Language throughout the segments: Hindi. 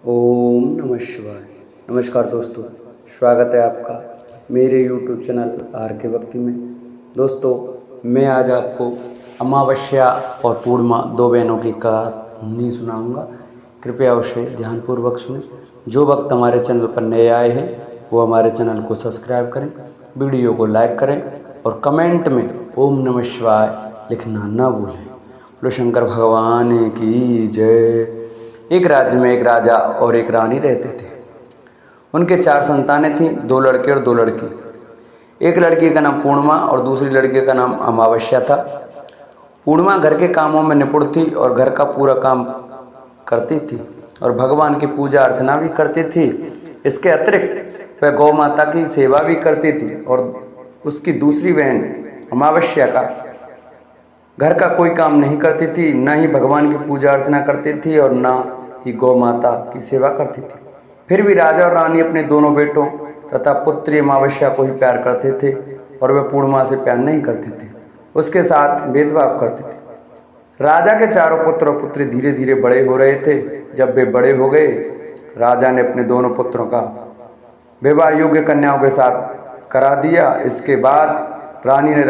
ओम नमः शिवाय। नमस्कार दोस्तों, स्वागत है आपका मेरे यूट्यूब चैनल आर के भक्ति में। दोस्तों, मैं आज आपको अमावस्या और पूर्णिमा दो बहनों की कहानी सुनाऊंगा। कृपया उसे ध्यानपूर्वक सुनें। जो भक्त हमारे चैनल पर नए आए हैं वो हमारे चैनल को सब्सक्राइब करें, वीडियो को लाइक करें और कमेंट में ओम नमः शिवाय लिखना ना भूलें। बोलो शंकर भगवान की जय। एक राज्य में एक राजा और एक रानी रहते थे। उनके 4 संतानें थीं, 2 लड़के और 2 लड़की। एक लड़की का नाम पूर्णिमा और दूसरी लड़की का नाम अमावस्या था। पूर्णिमा घर के कामों में निपुण थी और घर का पूरा काम करती थी और भगवान की पूजा अर्चना भी करती थी। इसके अतिरिक्त वह गौ माता की सेवा भी करती थी और उसकी दूसरी बहन अमावस्या का घर का कोई काम नहीं करती थी, न ही भगवान की पूजा अर्चना करती थी और न ही गौ माता की सेवा करती थी। फिर भी राजा और रानी अपने दोनों बेटों तथा पुत्री अमावस्या को ही प्यार करते थे और वे पूर्णिमा से प्यार नहीं करते थे, उसके साथ भेदभाव करते थे। राजा के चारों पुत्र और पुत्री धीरे धीरे बड़े हो रहे थे। जब वे बड़े हो गए, राजा ने अपने दोनों पुत्रों का विवाह योग्य कन्याओं के साथ करा दिया। इसके बाद रानी ने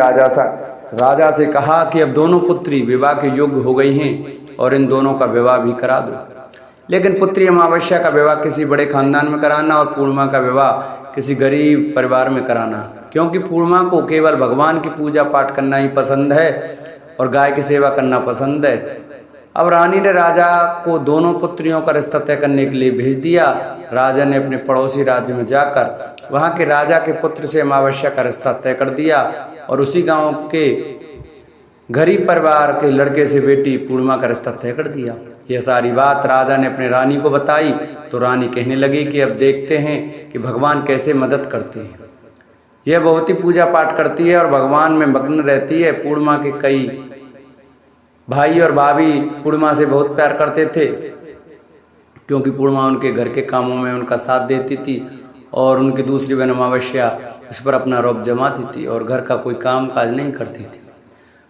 राजा से कहा कि अब दोनों पुत्री विवाह के योग्य हो गई हैं और इन दोनों का विवाह भी करा दो। लेकिन पुत्री अमावस्या का विवाह किसी बड़े खानदान में कराना और पूर्णिमा का विवाह किसी गरीब परिवार में कराना, क्योंकि पूर्णिमा को केवल भगवान की पूजा पाठ करना ही पसंद है और गाय की सेवा करना पसंद है। अब रानी ने राजा को दोनों पुत्रियों का रिश्ता तय करने के लिए भेज दिया। राजा ने अपने पड़ोसी राज्य में जाकर वहाँ के राजा के पुत्र से अमावस्या का रिश्ता तय कर दिया और उसी गांव के गरीब परिवार के लड़के से बेटी पूर्णिमा का रिश्ता तय कर दिया। यह सारी बात राजा ने अपनी रानी को बताई तो रानी कहने लगी कि अब देखते हैं कि भगवान कैसे मदद करते हैं। यह बहुत ही पूजा पाठ करती है और भगवान में मग्न रहती है। पूर्णिमा के कई भाई और भाभी पूर्णिमा से बहुत प्यार करते थे, क्योंकि पूर्णिमा उनके घर के कामों में उनका साथ देती थी और उनकी दूसरी बहन अमावस्या उस पर अपना रौब जमाती थी और घर का कोई काम काज नहीं करती थी।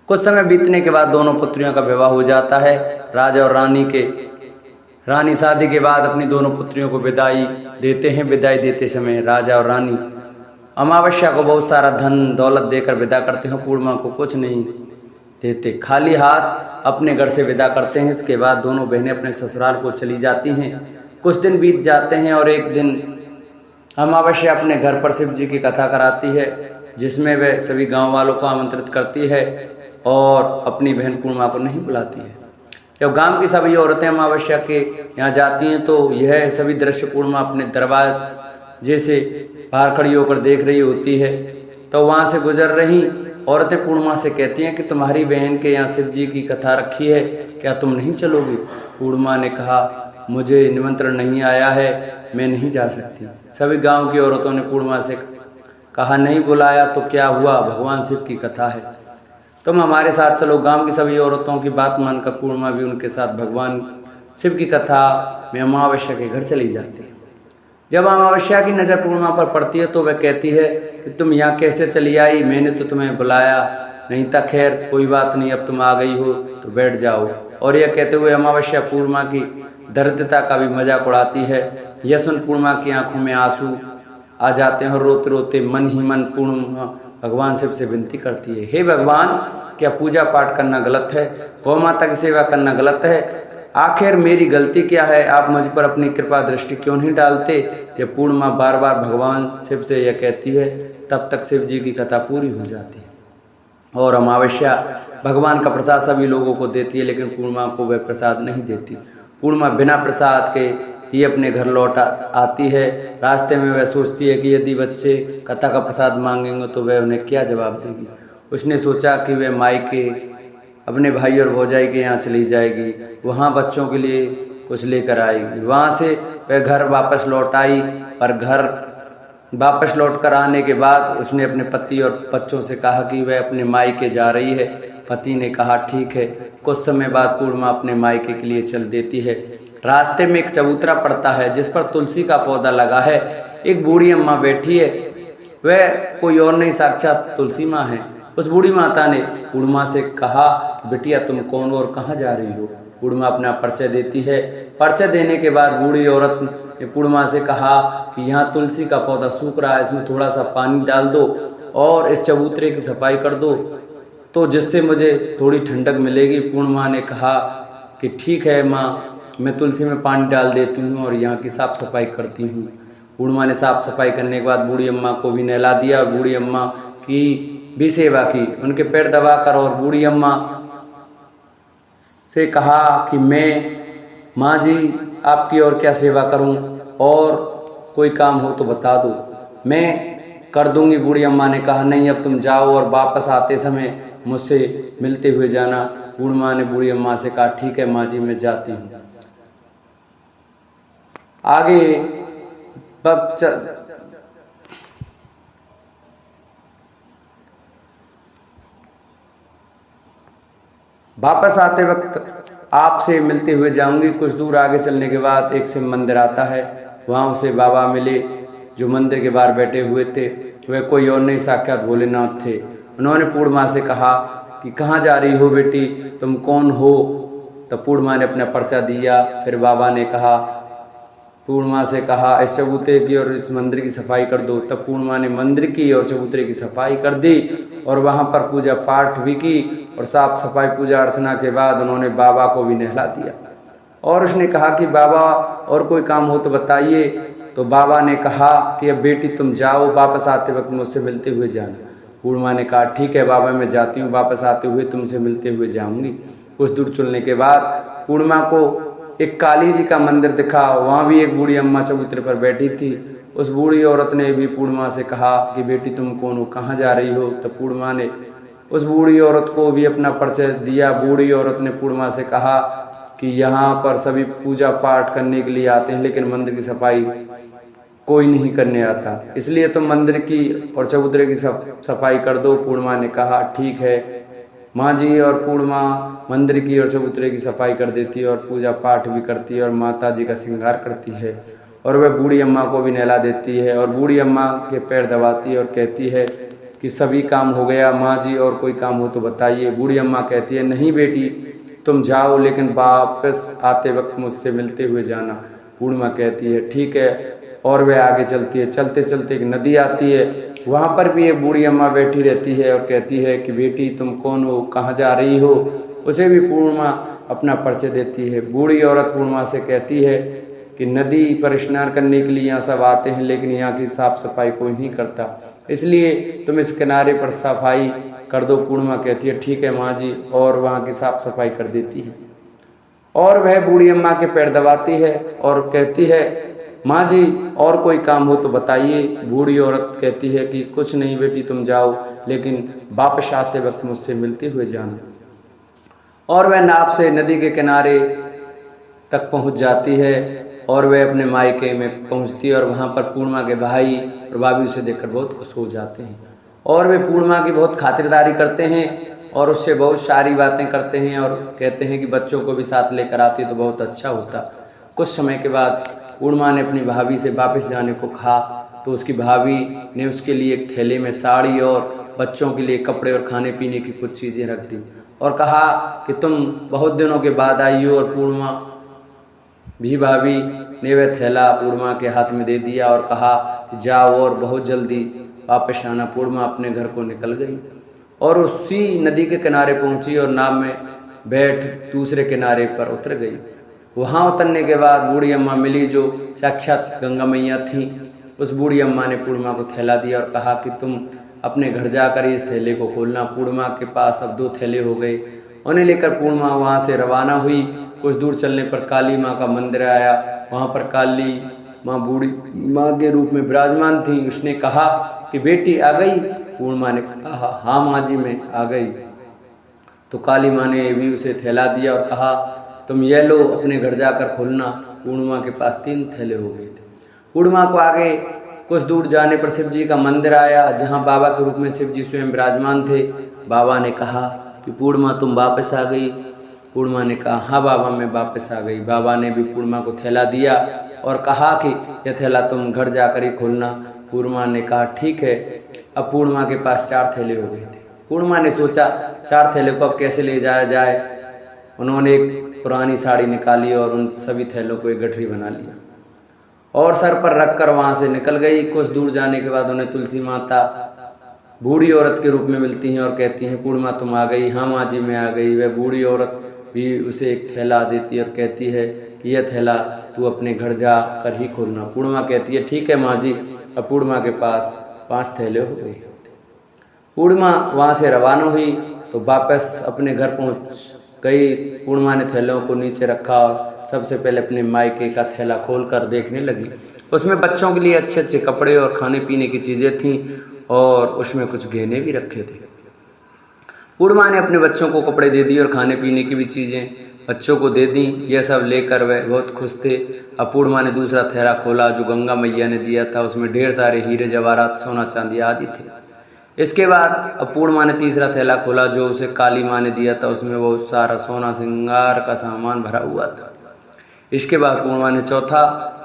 कुछ समय बीतने के बाद दोनों पुत्रियों का विवाह हो जाता है। राजा और रानी शादी के बाद अपनी दोनों पुत्रियों को विदाई देते हैं। विदाई देते समय राजा और रानी अमावस्या को बहुत सारा धन दौलत देकर विदा करते हैं। पूर्णिमा को कुछ नहीं देते, खाली हाथ अपने घर से विदा करते हैं। इसके बाद दोनों बहनें अपने ससुराल को चली जाती हैं। कुछ दिन बीत जाते हैं और एक दिन अमावस्या अपने घर पर शिव जी की कथा कराती है, जिसमें वह सभी गांव वालों को आमंत्रित करती है और अपनी बहन पूर्णिमा को नहीं बुलाती है। जब गांव की सभी औरतें अमावस्या के यहाँ जाती हैं तो यह सभी दृश्य पूर्णिमा अपने दरवाजे से बाहर खड़ी होकर देख रही होती है। तो वहाँ से गुजर रही औरतें पूर्णिमा से कहती हैं कि तुम्हारी बहन के यहाँ शिव जी की कथा रखी है, क्या तुम नहीं चलोगी? पूर्णिमा ने कहा, मुझे निमंत्रण नहीं आया है, मैं नहीं जा सकती। सभी गांव की औरतों ने पूर्णिमा से कहा, नहीं बुलाया तो क्या हुआ, भगवान शिव की कथा है, तुम हमारे साथ चलो। गांव की सभी औरतों की बात मानकर पूर्णिमा भी उनके साथ भगवान शिव की कथा में अमावस्या के घर चली जाती है। जब अमावस्या की नज़र पूर्णिमा पर पड़ती है तो वह कहती है कि तुम यहाँ कैसे चली आई, मैंने तो तुम्हें बुलाया नहीं था। खैर कोई बात नहीं, अब तुम आ गई हो तो बैठ जाओ। और यह कहते हुए अमावस्या पूर्णिमा की दरिद्रता का भी मजाक उड़ाती है। यह सुन पूर्णिमा की आंखों में आंसू आ जाते हैं और रोते रोते मन ही मन पूर्णिमा भगवान शिव से विनती करती है, हे भगवान, क्या पूजा पाठ करना गलत है? गौ माता की सेवा करना गलत है? आखिर मेरी गलती क्या है? आप मुझ पर अपनी कृपा दृष्टि क्यों नहीं डालते? जब पूर्णिमा बार बार भगवान शिव से यह कहती है, तब तक शिव जी की कथा पूरी हो जाती है और अमावस्या भगवान का प्रसाद सभी लोगों को देती है, लेकिन पूर्णिमा को वह प्रसाद नहीं देती। पूर्णिमा बिना प्रसाद के ही अपने घर लौट आती है। रास्ते में वह सोचती है कि यदि बच्चे कथा का प्रसाद मांगेंगे तो वह उन्हें क्या जवाब देगी। उसने सोचा कि वह मायके अपने भाई और भौजाई के यहाँ चली जाएगी, वहाँ बच्चों के लिए कुछ लेकर आएगी। वहाँ से वह घर वापस लौट आई, पर घर वापस लौट कर आने के बाद उसने अपने पति और बच्चों से कहा कि वह अपने मायके जा रही है। पति ने कहा ठीक है। कुछ समय बाद पूर्णिमा अपने मायके के लिए चल देती है। रास्ते में एक चबूतरा पड़ता है जिस पर तुलसी का पौधा लगा है। एक बूढ़ी अम्मा बैठी है, वह कोई और नहीं साक्षात तुलसी माँ है। उस बूढ़ी माता ने पूर्णिमा से कहा, बिटिया तुम कौन और कहाँ जा रही हो? पूर्णिमा अपना परिचय देती है। परिचय देने के बाद बूढ़ी औरत ने पूर्णिमा से कहा कि यहाँ तुलसी का पौधा सूख रहा है, इसमें थोड़ा सा पानी डाल दो और इस चबूतरे की सफाई कर दो तो जिससे मुझे थोड़ी ठंडक मिलेगी। पूर्णिमा ने कहा कि ठीक है माँ, मैं तुलसी में पानी डाल देती हूँ और यहाँ की साफ़ सफाई करती हूँ। पूर्णिमा ने साफ़ सफाई करने के बाद बूढ़ी अम्मा को भी नहला दिया और बूढ़ी अम्मा की भी सेवा की, उनके पैर दबाकर। और बूढ़ी अम्मा से कहा कि मैं माँ जी आपकी और क्या सेवा करूँ, और कोई काम हो तो बता दो, मैं कर दूंगी। बूढ़ी अम्मा ने कहा नहीं, अब तुम जाओ और वापस आते समय मुझसे मिलते हुए जाना। पूर्णिमा ने बूढ़ी अम्मा से कहा ठीक है माँ जी, मैं जाती हूँ। आगे वापस आते वक्त आपसे मिलते हुए जाऊंगी। कुछ दूर आगे चलने के बाद एक शिव मंदिर आता है, वहाँ उसे बाबा मिले जो मंदिर के बाहर बैठे हुए थे। वह कोई और नहीं, साक्षात भोलेनाथ थे। उन्होंने पूर्णिमा से कहा कि कहाँ जा रही हो बेटी, तुम कौन हो? तब पूर्णिमा ने अपना पर्चा दिया। फिर बाबा ने कहा, पूर्णिमा से कहा इस चबूतरे की और इस मंदिर की सफाई कर दो। तब पूर्णिमा ने मंदिर की और चबूतरे की सफाई कर दी और वहाँ पर पूजा पाठ भी की और साफ सफाई पूजा अर्चना के बाद उन्होंने बाबा को भी नहला दिया। और उसने कहा कि बाबा और कोई काम हो तो बताइए। तो बाबा ने कहा कि अब बेटी तुम जाओ, वापस आते वक्त मुझसे मिलते हुए जाना। पूर्णिमा ने कहा ठीक है बाबा, मैं जाती हूँ, वापस आते हुए तुमसे मिलते हुए जाऊँगी। कुछ दूर चलने के बाद पूर्णिमा को एक काली जी का मंदिर दिखा, वहाँ भी एक बूढ़ी अम्मा चबूतरे पर बैठी थी। उस बूढ़ी औरत ने भी पूर्णिमा से कहा कि बेटी तुम कौन हो, कहाँ जा रही हो? तब पूर्णिमा ने उस बूढ़ी औरत को भी अपना परिचय दिया। बूढ़ी औरत ने पूर्णिमा से कहा कि यहाँ पर सभी पूजा पाठ करने के लिए आते हैं, लेकिन मंदिर की सफाई कोई नहीं करने आता, इसलिए तुम मंदिर की और चबूतरे की सफाई कर दो। पूर्णिमा ने कहा ठीक है माँ जी, और पूर्णिमा मंदिर की और चबूतरे की सफाई कर देती है और पूजा पाठ भी करती है और माता जी का श्रृंगार करती है और वह बूढ़ी अम्मा को भी नहला देती है और बूढ़ी अम्मा के पैर दबाती है और कहती है कि सभी काम हो गया माँ जी, और कोई काम हो तो बताइए। बूढ़ी अम्मा कहती है नहीं बेटी तुम जाओ, लेकिन वापस आते वक्त मुझसे मिलते हुए जाना। पूर्णिमा कहती है ठीक है, और वह आगे चलती है। चलते चलते एक नदी आती है, वहाँ पर भी एक बूढ़ी अम्मा बैठी रहती है और कहती है कि बेटी तुम कौन हो, कहाँ जा रही हो? उसे भी पूर्णिमा अपना परिचय देती है। बूढ़ी औरत पूर्णिमा से कहती है कि नदी पर स्नान करने के लिए यहाँ सब आते हैं, लेकिन यहाँ की साफ सफाई कोई नहीं करता, इसलिए तुम इस किनारे पर सफाई कर दो। पूर्णिमा कहती है ठीक है माँ जी, और वहाँ की साफ सफाई कर देती है। और वह बूढ़ी अम्मा के पैर दबाती है और कहती है माँ जी और कोई काम हो तो बताइए। बूढ़ी औरत कहती है कि कुछ नहीं बेटी तुम जाओ, लेकिन वापस आते वक्त मुझसे मिलते हुए जाना। और वह नाव से नदी के किनारे तक पहुंच जाती है और वह अपने मायके में पहुंचती है और वहां पर पूर्णिमा के भाई और भाभी उसे देखकर बहुत खुश हो जाते हैं और वे पूर्णिमा की बहुत खातिरदारी करते हैं और उससे बहुत सारी बातें करते हैं और कहते हैं कि बच्चों को भी साथ लेकर आती तो बहुत अच्छा होता। कुछ समय के बाद पूर्णिमा ने अपनी भाभी से वापस जाने को कहा तो उसकी भाभी ने उसके लिए एक थैले में साड़ी और बच्चों के लिए कपड़े और खाने पीने की कुछ चीज़ें रख दी और कहा कि तुम बहुत दिनों के बाद आई हो। और पूर्णिमा भी भाभी ने वह थैला पूर्णिमा के हाथ में दे दिया और कहा कि जाओ और बहुत जल्दी वापस आना। पूर्णिमा अपने घर को निकल गई और उसी नदी के किनारे पहुंची और नाव में बैठ दूसरे किनारे पर उतर गई। वहां उतरने के बाद बूढ़ी अम्मा मिली जो साक्षात गंगा मैया थी। उस बूढ़ी अम्मा ने पूर्णिमा को थैला दिया और कहा कि तुम अपने घर जाकर इस थैले को खोलना। पूर्णिमा के पास अब 2 थैले हो गए। उन्हें लेकर पूर्णिमा वहां से रवाना हुई। कुछ दूर चलने पर काली माँ का मंदिर आया। वहां पर काली माँ बूढ़ी माँ के रूप में विराजमान थी। उसने कहा कि बेटी आ गई? पूर्णिमा ने कहा हाँ माँ जी मैं आ गई। तो काली माँ ने भी उसे थैला दिया और कहा तुम ये लो अपने घर जाकर खोलना। पूर्णिमा के पास 3 थैले हो गए थे। पूर्णिमा को आगे कुछ दूर जाने पर शिव जी का मंदिर आया जहाँ बाबा के रूप में शिव जी स्वयं विराजमान थे। बाबा ने कहा कि पूर्णिमा तुम वापस आ गई? पूर्णिमा ने कहा हाँ बाबा मैं वापस आ गई। बाबा ने भी पूर्णिमा को थैला दिया और कहा कि यह थैला तुम घर जाकर ही खोलना। पूर्णिमा ने कहा ठीक है। अब पूर्णिमा के पास 4 थैले हो गए थे। पूर्णिमा ने सोचा 4 थैले को अब कैसे ले जाया जाए। उन्होंने एक पुरानी साड़ी निकाली और उन सभी थैलों को एक गठरी बना लिया और सर पर रखकर वहाँ से निकल गई। कुछ दूर जाने के बाद उन्हें तुलसी माता बूढ़ी औरत के रूप में मिलती हैं और कहती हैं, पूर्णिमा तुम आ गई। हाँ माँ जी मैं आ गई। वह बूढ़ी औरत भी उसे एक थैला देती है और कहती है कि यह थैला तू अपने घर जा कर ही खोलना। पूर्णिमा कहती है ठीक है माँ जी। अब पूर्णिमा के पास 5 थैले हो गए। पूर्णिमा वहाँ से रवाना हुई तो वापस अपने घर पहुँच गई। पूर्णिमा ने थैलों को नीचे रखा और सबसे पहले अपने मायके का थैला खोल कर देखने लगी। उसमें बच्चों के लिए अच्छे अच्छे कपड़े और खाने पीने की चीज़ें थीं और उसमें कुछ गहने भी रखे थे। पूर्णिमा ने अपने बच्चों को कपड़े दे दिए और खाने पीने की भी चीज़ें बच्चों को दे दी। यह सब लेकर वह बहुत खुश थे। अब पूर्णिमा ने दूसरा थैला खोला जो गंगा मैया ने दिया था। उसमें ढेर सारे हीरे जवाहरात सोना चांदी आदि थे। इसके बाद अब पूर्णिमा ने तीसरा थैला खोला जो उसे काली माँ ने दिया था। उसमें बहुत सारा सोना श्रृंगार का सामान भरा हुआ था। इसके बाद पूर्णिमा ने चौथा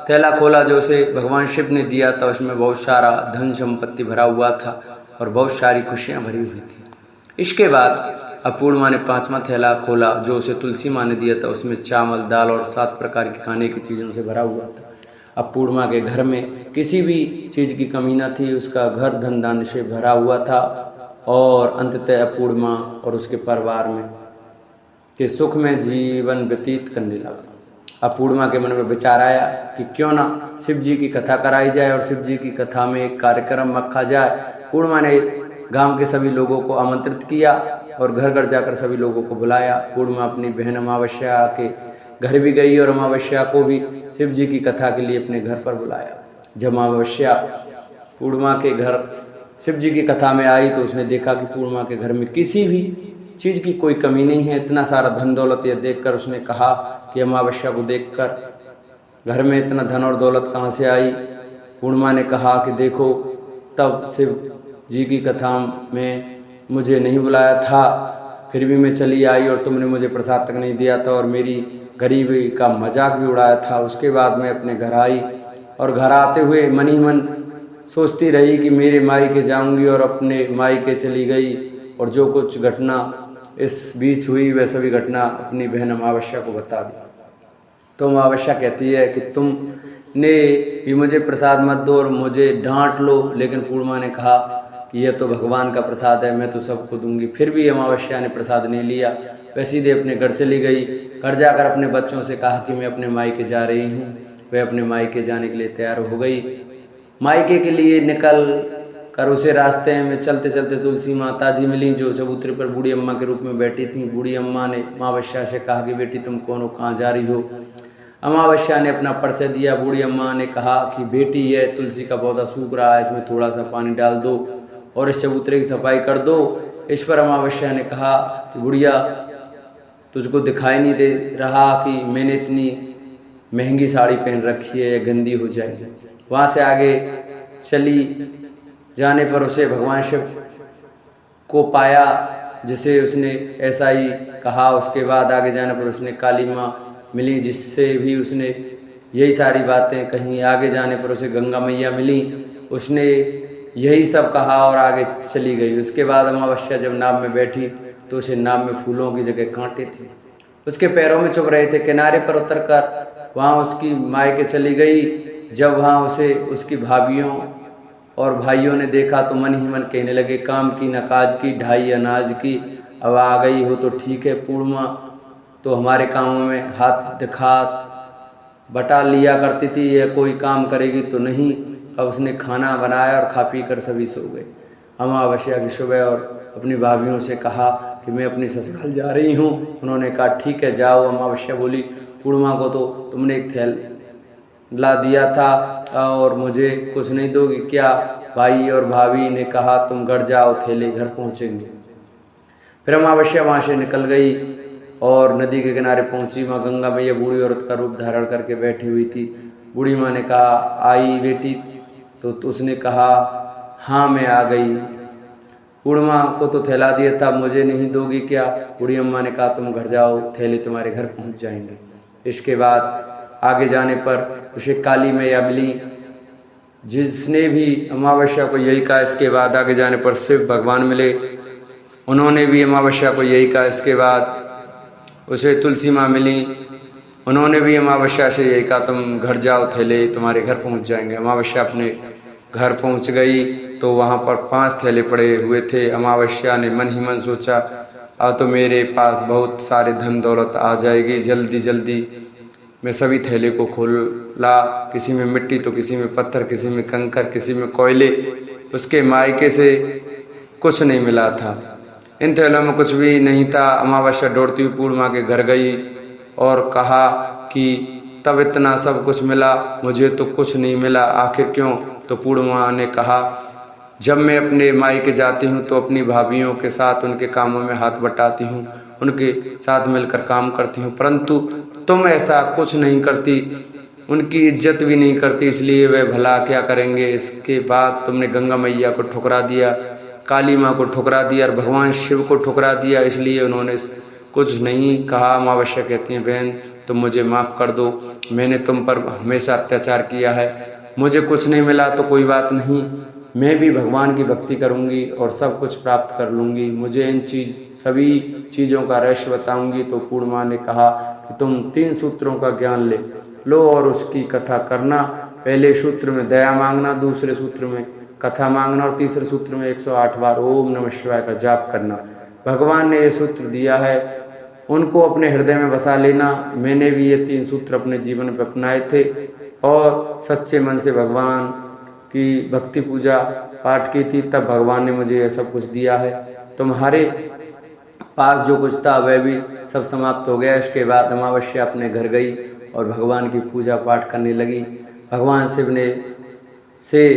थैला खोला जो उसे भगवान शिव ने दिया था। उसमें बहुत सारा धन संपत्ति भरा हुआ था और बहुत सारी खुशियाँ भरी हुई थी। इसके बाद अब पूर्णिमा ने 5वां थैला खोला जो उसे तुलसी माँ ने दिया था। उसमें चावल दाल और 7 प्रकार की खाने की चीज़ों से भरा हुआ था। अब पूर्णिमा के घर में किसी भी चीज़ की कमी न थी। उसका घर धन धान्य से भरा हुआ था और अंततः पूर्णिमा और उसके परिवार में के सुख में जीवन व्यतीत करने लगा। अब पूर्णिमा के मन में विचार आया कि क्यों ना शिव जी की कथा कराई जाए और शिव जी की कथा में एक कार्यक्रम रखा जाए। पूर्णिमा ने गांव के सभी लोगों को आमंत्रित किया और घर घर जाकर सभी लोगों को बुलाया। पूर्णिमा अपनी बहन अमावस्या के घर भी गई और अमावस्या को भी शिव जी की कथा के लिए अपने घर पर बुलाया। जब अमावस्या पूर्णिमा के घर शिव जी की कथा में आई तो उसने देखा कि पूर्णिमा के घर में किसी भी चीज़ की कोई कमी नहीं है। इतना सारा धन दौलत यह देखकर उसने कहा कि अमावस्या को देखकर घर में इतना धन और दौलत कहाँ से आई। पूर्णिमा ने कहा कि देखो तब शिव जी की कथा में मुझे नहीं बुलाया था, फिर भी मैं चली आई और तुमने मुझे प्रसाद तक नहीं दिया था और मेरी गरीबी का मजाक भी उड़ाया था। उसके बाद मैं अपने घर आई और घर आते हुए मन ही मन सोचती रही कि मेरे मायके जाऊंगी और अपने मायके चली गई और जो कुछ घटना इस बीच हुई वह सभी घटना अपनी बहन अमावस्या को बता दी। तो अमावस्या कहती है कि तुमने भी मुझे प्रसाद मत दो और मुझे डांट लो, लेकिन पूर्णिमा ने कहा कि यह तो भगवान का प्रसाद है, मैं तो सबको दूंगी। फिर भी अमावस्या ने प्रसाद नहीं लिया। वह सीधे अपने घर चली गई। घर जाकर अपने बच्चों से कहा कि मैं अपने मायके जा रही हूँ। वह अपने मायके जाने के लिए तैयार हो गई। मायके के लिए निकल कर उसे रास्ते में चलते चलते तुलसी माता जी मिली जो चबूतरे पर बूढ़ी अम्मा के रूप में बैठी थी। बूढ़ी अम्मा ने अमावस्या से कहा कि बेटी तुम कौन हो, कहाँ जा रही हो। अमावस्या ने अपना परिचय दिया। बूढ़ी अम्मा ने कहा कि बेटी यह तुलसी का पौधा सूख रहा है, इसमें थोड़ा सा पानी डाल दो और इस चबूतरे की सफाई कर दो। इस पर अमावस्या ने कहा कि बुढ़िया तुझको दिखाई नहीं दे रहा कि मैंने इतनी महंगी साड़ी पहन रखी है, गंदी हो जाएगी। वहाँ से आगे चली जाने पर उसे भगवान शिव को पाया जिसे उसने ऐसा ही कहा। उसके बाद आगे जाने पर उसने काली माँ मिली जिससे भी उसने यही सारी बातें कहीं। आगे जाने पर उसे गंगा मैया मिली, उसने यही सब कहा और आगे चली गई। उसके बाद अमावस्या जब नाव में बैठी तो उसे नाव में फूलों की जगह कांटे थे, उसके पैरों में चुभ रहे थे। किनारे पर उतरकर वहाँ उसकी मायके चली गई। जब वहाँ उसे उसकी भाभियों और भाइयों ने देखा तो मन ही मन कहने लगे, काम की न काज की, ढाई अनाज की। अब आ गई हो तो ठीक है, पूर्णिमा तो हमारे कामों में हाथ दिखा बटा लिया करती थी, यह कोई काम करेगी तो नहीं। अब उसने खाना बनाया और खा पी कर सभी सो गए। अमावस्या की सुबह और अपनी भाभियों से कहा कि मैं अपनी ससुराल जा रही हूँ। उन्होंने कहा ठीक है जाओ। अमावस्या बोली, पूर्णिमा को तो तुमने एक थैला दिया था और मुझे कुछ नहीं दोगी क्या। भाई और भाभी ने कहा तुम घर जाओ, थैले घर पहुँचेंगे। फिर अमावस्या वहाँ से निकल गई और नदी के किनारे पहुंची। माँ गंगा मैया बूढ़ी औरत का रूप धारण करके बैठी हुई थी। बूढ़ी माँ ने कहा आई बेटी, तो उसने कहा हाँ मैं आ गई। पूर्णिमा को तो थैला दिया था, मुझे नहीं दोगी क्या। बूढ़ी अम्मा ने कहा तुम घर जाओ, थैले तुम्हारे घर पहुंच जाएंगे। इसके बाद आगे जाने पर उसे काली मैया मिली जिसने भी अमावस्या को यही कहा। इसके बाद आगे जाने पर शिव भगवान मिले, उन्होंने भी अमावस्या को यही कहा। इसके बाद उसे तुलसी माँ मिली। उन्होंने भी अमावस्या से यही कहा, तुम घर जाओ, थैले तुम्हारे घर पहुंच जाएंगे। अमावस्या अपने घर पहुंच गई तो वहां पर 5 थैले पड़े हुए थे। अमावस्या ने मन ही मन सोचा, अब तो मेरे पास बहुत सारे धन दौलत आ जाएगी, जल्दी जल्दी मैं सभी थैले को खोला। किसी में मिट्टी तो किसी में पत्थर, किसी में कंकर, किसी में कोयले। उसके मायके से कुछ नहीं मिला था, इन थैलों में कुछ भी नहीं था। अमावस्या दौड़ती हुई पूर्णिमा के घर गई और कहा कि तब इतना सब कुछ मिला, मुझे तो कुछ नहीं मिला, आखिर क्यों? तो पूर्णिमा ने कहा, जब मैं अपने मायके जाती हूँ तो अपनी भाभीयों के साथ उनके कामों में हाथ बटाती हूँ, उनके साथ मिलकर काम करती हूँ, परंतु तुम ऐसा कुछ नहीं करती, उनकी इज्जत भी नहीं करती, इसलिए वे भला क्या करेंगे। इसके बाद तुमने गंगा मैया को ठुकरा दिया, काली माँ को ठुकरा दिया और भगवान शिव को ठुकरा दिया, इसलिए उन्होंने कुछ नहीं कहा। अमावस्या कहती हैं, बहन तुम मुझे माफ़ कर दो, मैंने तुम पर हमेशा अत्याचार किया है, मुझे कुछ नहीं मिला तो कोई बात नहीं, मैं भी भगवान की भक्ति करूंगी और सब कुछ प्राप्त कर लूँगी, मुझे इन सभी चीज़ों का रहस्य बताऊंगी। तो पूर्णिमा ने कहा कि तुम 3 सूत्रों का ज्ञान ले लो और उसकी कथा करना। पहले सूत्र में दया मांगना, दूसरे सूत्र में कथा मांगना और तीसरे सूत्र में 108 बार ओम नमः शिवाय का जाप करना। भगवान ने ये सूत्र दिया है, उनको अपने हृदय में बसा लेना। मैंने भी ये 3 सूत्र अपने जीवन में अपनाए थे और सच्चे मन से भगवान की भक्ति पूजा पाठ की थी, तब भगवान ने मुझे यह सब कुछ दिया है। तुम्हारे पास जो कुछ था वह भी सब समाप्त हो गया। इसके बाद अमावस्या अपने घर गई और भगवान की पूजा पाठ करने लगी। भगवान शिव ने से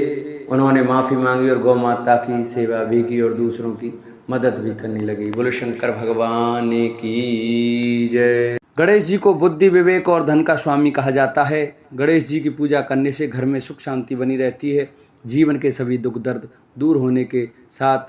उन्होंने माफ़ी मांगी और गौ माता की सेवा भी की और दूसरों की मदद भी करने लगी। बोलो शंकर भगवान की जय। गणेश जी को बुद्धि, विवेक और धन का स्वामी कहा जाता है। गणेश जी की पूजा करने से घर में सुख शांति बनी रहती है, जीवन के सभी दुख दर्द दूर होने के साथ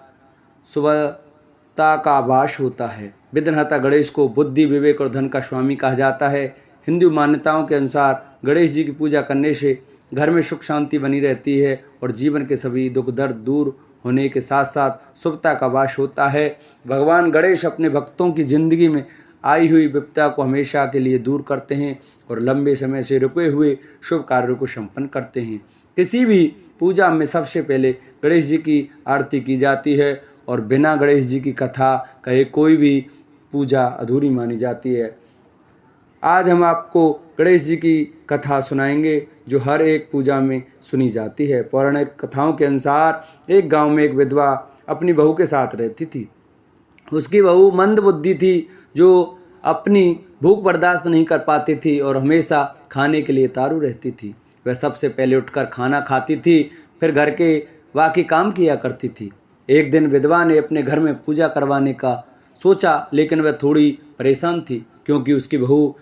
शुभता का आभास होता है। विघ्नहर्ता गणेश को बुद्धि, विवेक और धन का स्वामी कहा जाता है। हिंदू मान्यताओं के अनुसार गणेश जी की पूजा करने से घर में सुख शांति बनी रहती है और जीवन के सभी दुख दर्द दूर होने के साथ साथ शुभता का वास होता है। भगवान गणेश अपने भक्तों की जिंदगी में आई हुई विपदा को हमेशा के लिए दूर करते हैं और लंबे समय से रुके हुए शुभ कार्यों को संपन्न करते हैं। किसी भी पूजा में सबसे पहले गणेश जी की आरती की जाती है और बिना गणेश जी की कथा कहे कोई भी पूजा अधूरी मानी जाती है। आज हम आपको गणेश जी की कथा सुनाएंगे जो हर एक पूजा में सुनी जाती है। पौराणिक कथाओं के अनुसार एक गांव में एक विधवा अपनी बहू के साथ रहती थी। उसकी बहू मंद बुद्धि थी जो अपनी भूख बर्दाश्त नहीं कर पाती थी और हमेशा खाने के लिए तारू रहती थी। वह सबसे पहले उठकर खाना खाती थी, फिर घर के बाकी काम किया करती थी। एक दिन विधवा ने अपने घर में पूजा करवाने का सोचा, लेकिन वह थोड़ी परेशान थी क्योंकि उसकी बहू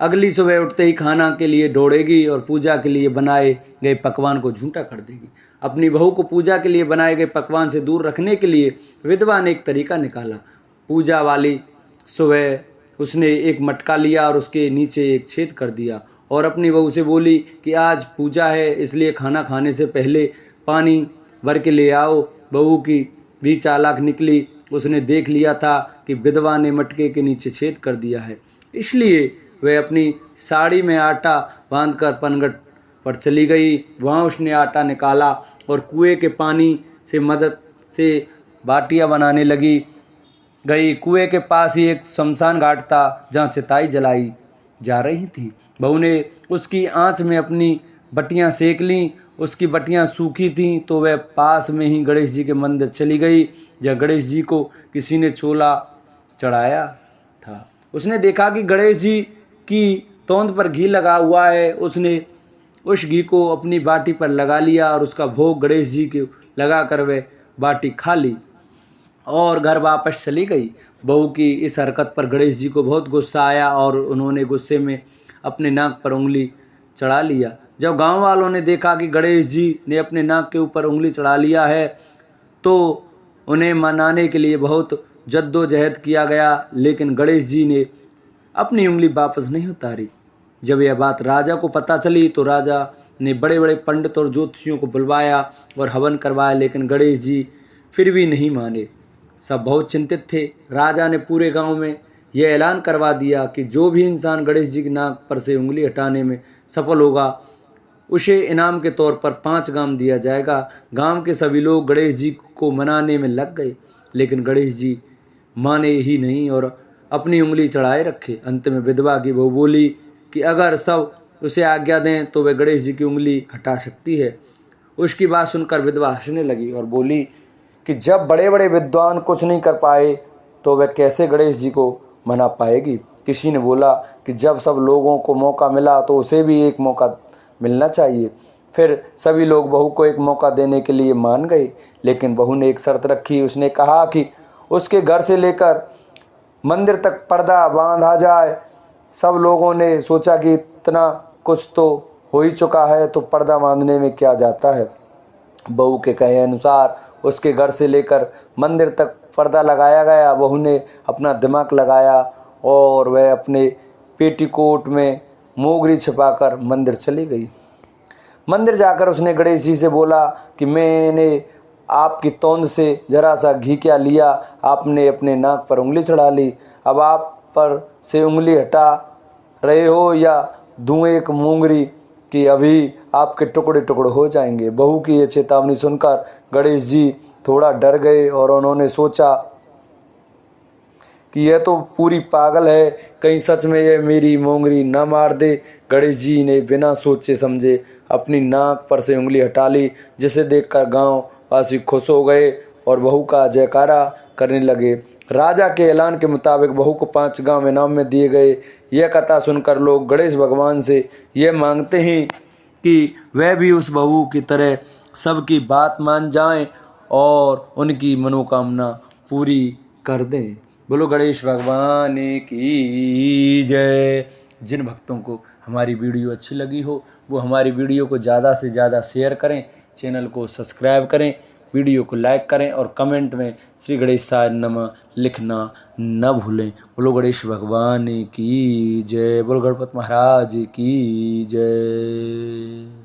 अगली सुबह उठते ही खाना के लिए दौड़ेगी और पूजा के लिए बनाए गए पकवान को झूठा कर देगी। अपनी बहू को पूजा के लिए बनाए गए पकवान से दूर रखने के लिए विधवा ने एक तरीका निकाला। पूजा वाली सुबह उसने एक मटका लिया और उसके नीचे एक छेद कर दिया और अपनी बहू से बोली कि आज पूजा है, इसलिए खाना खाने से पहले पानी भर के ले आओ। बहू की भी चालाक निकली, उसने देख लिया था कि विधवा ने मटके के नीचे छेद कर दिया है, इसलिए वह अपनी साड़ी में आटा बांधकर पनघट पर चली गई। वहाँ उसने आटा निकाला और कुएं के पानी से मदद से बाटियां बनाने लगी गई। कुएं के पास ही एक शमशान घाट था जहाँ चिताई जलाई जा रही थी। बहू ने उसकी आंच में अपनी बटियां सेक लीं। उसकी बटियां सूखी थीं तो वह पास में ही गणेश जी के मंदिर चली गई जहाँ गणेश जी को किसी ने चोला चढ़ाया था। उसने देखा कि गणेश जी की तोंद पर घी लगा हुआ है। उसने उस घी को अपनी बाटी पर लगा लिया और उसका भोग गणेश जी को लगाकर वह बाटी खा ली और घर वापस चली गई। बहू की इस हरकत पर गणेश जी को बहुत गुस्सा आया और उन्होंने गुस्से में अपने नाक पर उंगली चढ़ा लिया। जब गांव वालों ने देखा कि गणेश जी ने अपने नाक के ऊपर उंगली चढ़ा लिया है तो उन्हें मनाने के लिए बहुत जद्दोजहद किया गया, लेकिन गणेश जी ने अपनी उंगली वापस नहीं उतारी। जब यह बात राजा को पता चली तो राजा ने बड़े बड़े पंडित और ज्योतिषियों को बुलवाया और हवन करवाया, लेकिन गणेश जी फिर भी नहीं माने। सब बहुत चिंतित थे। राजा ने पूरे गांव में यह ऐलान करवा दिया कि जो भी इंसान गणेश जी की नाक पर से उंगली हटाने में सफल होगा उसे इनाम के तौर पर 5 गाम दिया जाएगा। गांव के सभी लोग गणेश जी को मनाने में लग गए, लेकिन गणेश जी माने ही नहीं और अपनी उंगली चढ़ाए रखे। अंत में विधवा की बहू बोली कि अगर सब उसे आज्ञा दें तो वह गणेश जी की उंगली हटा सकती है। उसकी बात सुनकर विधवा हंसने लगी और बोली कि जब बड़े बड़े विद्वान कुछ नहीं कर पाए तो वह कैसे गणेश जी को मना पाएगी। किसी ने बोला कि जब सब लोगों को मौका मिला तो उसे भी एक मौका मिलना चाहिए। फिर सभी लोग बहू को एक मौका देने के लिए मान गए, लेकिन बहू ने एक शर्त रखी। उसने कहा कि उसके घर से लेकर मंदिर तक पर्दा बांधा जाए। सब लोगों ने सोचा कि इतना कुछ तो हो ही चुका है तो पर्दा बांधने में क्या जाता है। बहू के कहे अनुसार उसके घर से लेकर मंदिर तक पर्दा लगाया गया। बहू ने अपना दिमाग लगाया और वह अपने पेटीकोट में मोगरी छिपाकर मंदिर चली गई। मंदिर जाकर उसने गणेश जी से बोला कि मैंने आपकी तोंद से जरा सा घी क्या लिया, आपने अपने नाक पर उंगली चढ़ा ली। अब आप पर से उंगली हटा रहे हो या दूं एक मोंगरी कि अभी आपके टुकड़े टुकड़े हो जाएंगे। बहू की ये चेतावनी सुनकर गणेश जी थोड़ा डर गए और उन्होंने सोचा कि यह तो पूरी पागल है, कहीं सच में यह मेरी मोंगरी न मार दे। गणेश जी ने बिना सोचे समझे अपनी नाक पर से उंगली हटा ली, जिसे देखकर गांव वासी खुश हो गए और बहू का जयकारा करने लगे। राजा के ऐलान के मुताबिक बहू को 5 गांव इनाम में दिए गए। यह कथा सुनकर लोग गणेश भगवान से यह मांगते हैं कि वह भी उस बहू की तरह सबकी बात मान जाएं और उनकी मनोकामना पूरी कर दें। बोलो गणेश भगवान की जय। जिन भक्तों को हमारी वीडियो अच्छी लगी हो वो हमारी वीडियो को ज़्यादा से ज़्यादा शेयर करें, चैनल को सब्सक्राइब करें, वीडियो को लाइक करें और कमेंट में श्री गणेशाय नमः लिखना न भूलें। बोलो गणेश भगवान की जय। बोलो गणपति महाराज की जय।